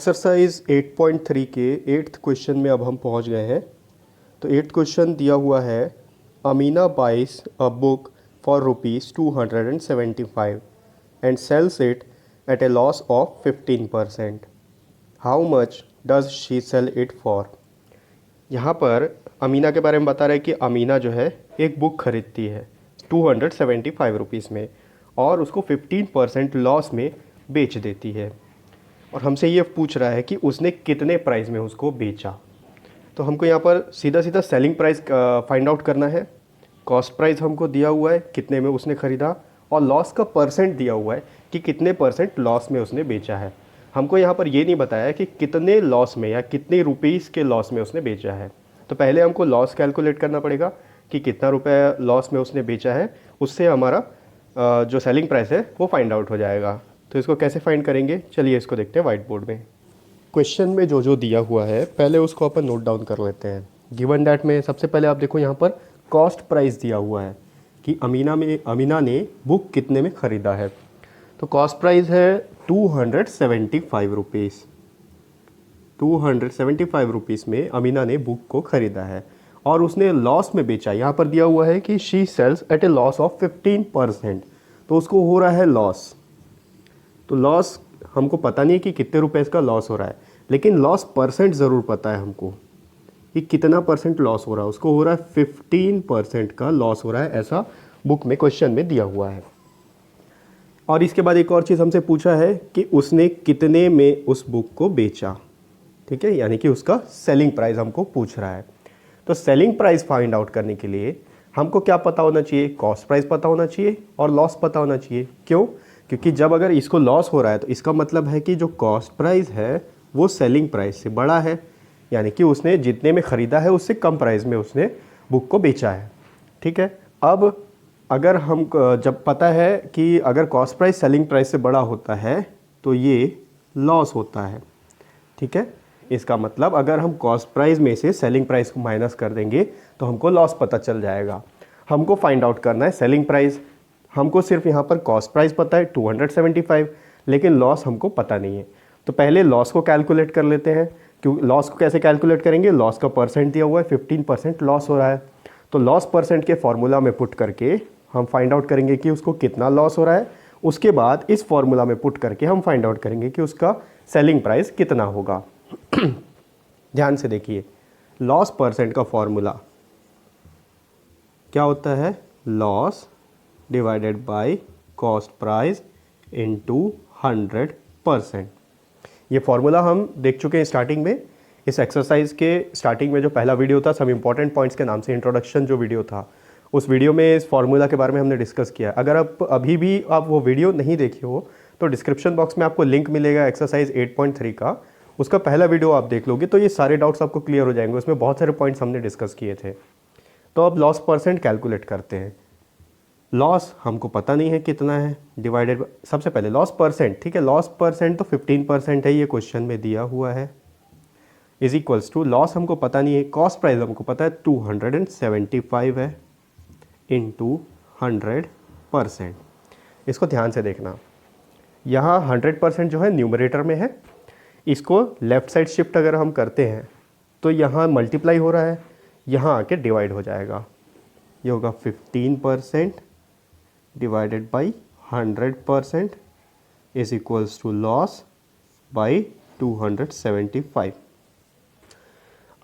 Exercise 8.3 के 8th question में अब हम पहुंच गए हैं। तो 8th क्वेश्चन दिया हुआ है, Amina buys a book for ₹275 and sells it at a loss of 15%। How much does she sell it for. यहाँ पर अमीना के बारे में बता रहा है कि अमीना जो है एक बुक खरीदती है 275 रुपीज़ में और उसको 15% लॉस में बेच देती है, और हमसे ये पूछ रहा है कि उसने कितने प्राइस में उसको बेचा। तो हमको यहाँ पर सीधा सीधा सेलिंग प्राइस फाइंड आउट करना है। कॉस्ट प्राइस हमको दिया हुआ है कितने में उसने ख़रीदा, और लॉस का परसेंट दिया हुआ है कि कितने परसेंट लॉस में उसने बेचा है। हमको यहाँ पर ये नहीं बताया कि कितने लॉस में या कितने रुपीज़ के लॉस में उसने बेचा है। तो पहले हमको लॉस कैलकुलेट करना पड़ेगा कि कितना रुपये लॉस में उसने बेचा है, उससे हमारा जो सेलिंग प्राइस है वो फाइंड आउट हो जाएगा। तो इसको कैसे फाइंड करेंगे, चलिए इसको देखते हैं व्हाइट बोर्ड में। क्वेश्चन में जो जो दिया हुआ है पहले उसको अपन नोट डाउन कर लेते हैं। गिवन डैट में सबसे पहले आप देखो यहाँ पर कॉस्ट प्राइस दिया हुआ है कि अमीना ने बुक कितने में ख़रीदा है। तो कॉस्ट प्राइस है 275 रुपीज़। 275 रुपीज़ में अमीना ने बुक को ख़रीदा है और उसने लॉस में बेचा। यहाँ पर दिया हुआ है कि she sells at a loss of 15%, तो उसको हो रहा है लॉस। तो लॉस हमको पता नहीं है कि कितने रुपए इसका लॉस हो रहा है, लेकिन लॉस परसेंट ज़रूर पता है हमको कि कितना परसेंट लॉस हो रहा है। उसको हो रहा है 15% का लॉस हो रहा है, ऐसा बुक में क्वेश्चन में दिया हुआ है। और इसके बाद एक और चीज़ हमसे पूछा है कि उसने कितने में उस बुक को बेचा। ठीक है, यानी कि उसका सेलिंग प्राइस हमको पूछ रहा है। तो सेलिंग प्राइस फाइंड आउट करने के लिए हमको क्या पता होना चाहिए, कॉस्ट प्राइस पता होना चाहिए और लॉस पता होना चाहिए। क्यों? क्योंकि जब अगर इसको लॉस हो रहा है तो इसका मतलब है कि जो कॉस्ट प्राइस है वो सेलिंग प्राइस से बड़ा है, यानी कि उसने जितने में ख़रीदा है उससे कम प्राइस में उसने बुक को बेचा है। ठीक है, अब अगर हम जब पता है कि अगर कॉस्ट प्राइस सेलिंग प्राइस से बड़ा होता है तो ये लॉस होता है। ठीक है, इसका मतलब अगर हम कॉस्ट प्राइस में से सेलिंग प्राइस को माइनस कर देंगे तो हमको लॉस पता चल जाएगा। हमको फाइंड आउट करना है सेलिंग प्राइस। हमको सिर्फ यहाँ पर कॉस्ट प्राइस पता है 275, लेकिन लॉस हमको पता नहीं है। तो पहले लॉस को कैलकुलेट कर लेते हैं। क्यों लॉस को कैसे कैलकुलेट करेंगे, लॉस का परसेंट दिया हुआ है, 15% लॉस हो रहा है। तो लॉस परसेंट के फॉर्मूला में पुट करके हम फाइंड आउट करेंगे कि उसको कितना लॉस हो रहा है। उसके बाद इस फॉर्मूला में पुट करके हम फाइंड आउट करेंगे कि उसका सेलिंग प्राइस कितना होगा। ध्यान से देखिए, लॉस परसेंट का फॉर्मूला क्या होता है, loss divided by cost price into 100%। ये फॉर्मूला हम देख चुके हैं स्टार्टिंग में। इस एक्सरसाइज के स्टार्टिंग में जो पहला वीडियो था, सब इंपॉर्टेंट पॉइंट्स के नाम से इंट्रोडक्शन जो वीडियो था, उस वीडियो में इस फॉर्मूला के बारे में हमने डिस्कस किया। अगर आप अभी भी आप वो वीडियो नहीं देखे हो तो डिस्क्रिप्शन बॉक्स में आपको लिंक मिलेगा एक्सरसाइज 8.3 का, उसका पहला वीडियो आप देख लोगे तो ये सारे डाउट्स आपको क्लियर हो जाएंगे। उसमें बहुत सारे पॉइंट्स हमने डिस्कस किए थे। तो अब लॉस परसेंट कैलकुलेट करते हैं। लॉस हमको पता नहीं है कितना है, डिवाइडेड सबसे पहले लॉस परसेंट। ठीक है, लॉस परसेंट तो 15% है, ये क्वेश्चन में दिया हुआ है, इज इक्वल्स टू लॉस हमको पता नहीं है, कॉस्ट प्राइस हमको पता है 275 है इंटू 100%। इसको ध्यान से देखना, यहाँ 100% जो है न्यूमरेटर में है, इसको लेफ्ट साइड शिफ्ट अगर हम करते हैं तो यहाँ मल्टीप्लाई हो रहा है, यहाँ आके डिवाइड हो जाएगा। ये होगा 15% divided by 100% is equals to loss by 275।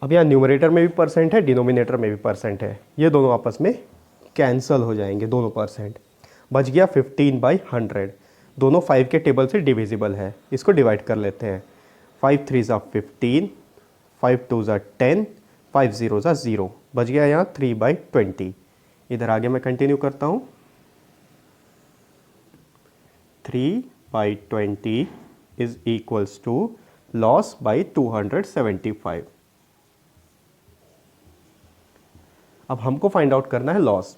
अब यहाँ न्यूमरेटर में भी परसेंट है, डिनोमिनेटर में भी परसेंट है, ये दोनों आपस में कैंसल हो जाएंगे, दोनों परसेंट बच गया 15/100। दोनों 5 के टेबल से डिविजिबल है, इसको डिवाइड कर लेते हैं। 5 3 ज़ा 15, 5 2 ज़ा 10, 5 0 ज़ा 0, बच गया यहाँ 3/20। इधर आगे मैं कंटिन्यू करता हूँ, 3/20 is equals to loss by 275। अब हमको फाइंड आउट करना है लॉस।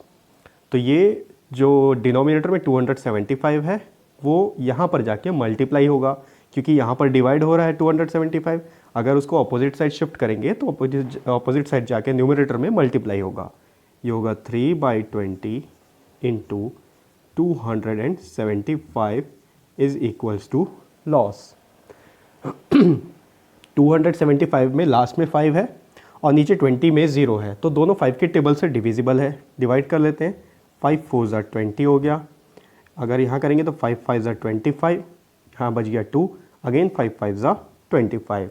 तो ये जो डिनोमिनेटर में 275 है वो यहाँ पर जाके मल्टीप्लाई होगा, क्योंकि यहाँ पर डिवाइड हो रहा है 275। अगर उसको अपोजिट साइड शिफ्ट करेंगे तो अपोजिट साइड जाके न्यूमरेटर में मल्टीप्लाई होगा। ये होगा 3/20 into 275 is equals to loss. 275 में लास्ट में 5 है और नीचे 20 में 0 है, तो दोनों 5 के टेबल से डिविजिबल है। डिवाइड कर लेते हैं, 5 4 ज़ा 20 हो गया। अगर यहाँ करेंगे तो 5 5 ज़ा 25, यहाँ बच गया 2, अगेन 5 5 ज़ा 25,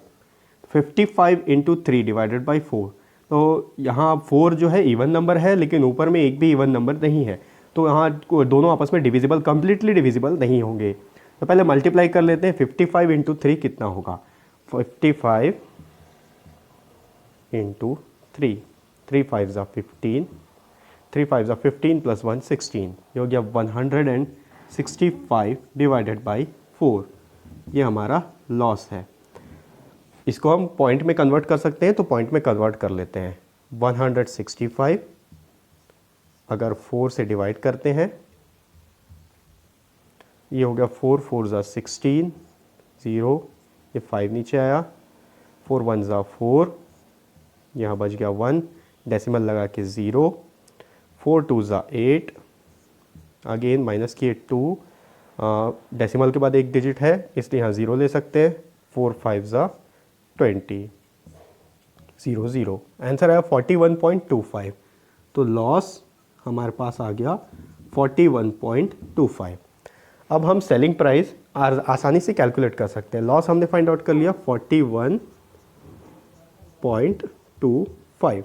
55 इंटू 3 डिवाइडेड बाई 4। तो यहाँ 4 जो है इवन नंबर है, लेकिन ऊपर में एक भी इवन नंबर नहीं है, तो यहाँ दोनों आपस में डिविजिबल, कंप्लीटली डिविजिबल नहीं होंगे। तो पहले मल्टीप्लाई कर लेते हैं, 55 इंटू 3 कितना होगा, 55 इंटू 3, 3 5 ज़ा 15, 3 5 ज़ा 15 प्लस 1 16, ये हो गया 165 डिवाइडेड बाई 4। ये हमारा लॉस है। इसको हम पॉइंट में कन्वर्ट कर सकते हैं, तो पॉइंट में कन्वर्ट कर लेते हैं। 165 अगर 4 से डिवाइड करते हैं, ये हो गया 4 4 ज़ा 16, 0, ये 5 नीचे आया, 4 1 ज़ा 4, यहाँ बच गया 1, डेसिमल लगा के 0, 4 2 ज़ा 8, अगेन माइनस किए 2, डेसिमल के बाद एक डिजिट है इसलिए यहाँ 0 ले सकते हैं, 4 5 ज़ा 20, 0 0, आंसर आया 41.25। तो लॉस हमारे पास आ गया 41.25। अब हम सेलिंग प्राइस आसानी से कैलकुलेट कर सकते हैं। लॉस हमने फाइंड आउट कर लिया 41.25।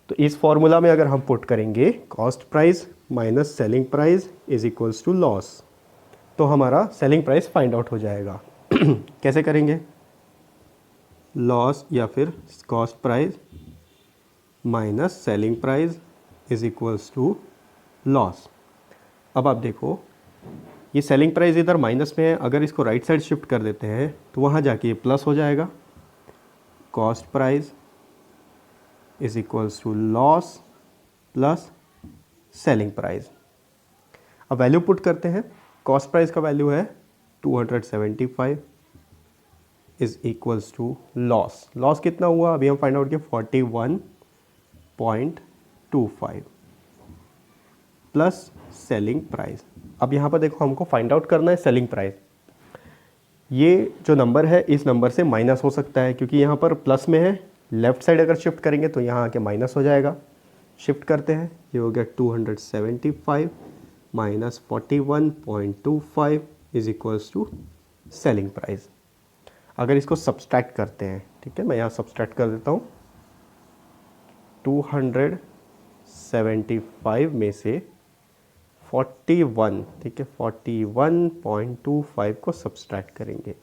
तो इस फॉर्मूला में अगर हम पुट करेंगे cost price minus selling price is equals to loss, तो हमारा सेलिंग प्राइस फाइंड आउट हो जाएगा। कैसे करेंगे, लॉस या फिर cost price minus selling price is equals to loss. अब आप देखो, ये सेलिंग प्राइस इधर माइनस में है, अगर इसको राइट साइड शिफ्ट कर देते हैं तो वहाँ जाके ये प्लस हो जाएगा। Cost price is equals to loss plus selling price. अब वैल्यू पुट करते हैं, कॉस्ट प्राइस का वैल्यू है 275 is equals to loss. Loss कितना हुआ अभी हम फाइंड आउट किया 41.25 प्लस सेलिंग प्राइस। अब यहाँ पर देखो हमको फाइंड आउट करना है सेलिंग प्राइस। ये जो नंबर है इस नंबर से माइनस हो सकता है क्योंकि यहाँ पर प्लस में है, लेफ्ट साइड अगर शिफ्ट करेंगे तो यहाँ आके माइनस हो जाएगा। शिफ्ट करते हैं, ये हो गया 275 minus 41.25 is equals to selling price. अगर इसको सब्सट्रैक्ट करते हैं, ठीक है, मैं यहाँ सब्सट्रैक्ट कर देता हूँ, 275 में से 41, ठीक है, 41.25 को सब्सट्रैक्ट करेंगे।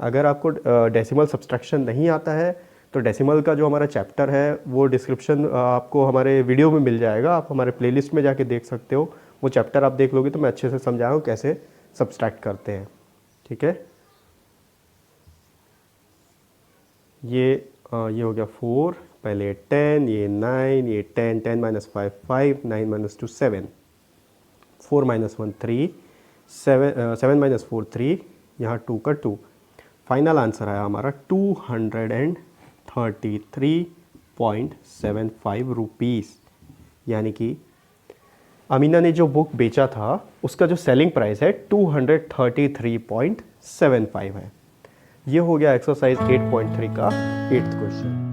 अगर आपको डेसिमल सब्सट्रैक्शन नहीं आता है तो डेसिमल का जो हमारा चैप्टर है वो डिस्क्रिप्शन आपको हमारे वीडियो में मिल जाएगा, आप हमारे प्लेलिस्ट में जाके देख सकते हो। वो चैप्टर आप देख लोगे तो मैं अच्छे से समझाया हूँ कैसे सब्सट्रैक्ट करते हैं, ठीक है। ये हो गया 4, पहले 10, ये 9, ये 10, 10 माइनस 5 5, 9 माइनस 2 7, 4 माइनस 1 3, 7 माइनस 4 3, यहाँ 2 का 2। फाइनल आंसर आया हमारा 233.75 रुपीज़। यानी कि अमीना ने जो बुक बेचा था उसका जो सेलिंग प्राइस है 233.75 है। ये हो गया एक्सरसाइज 8.3 का 8th क्वेश्चन।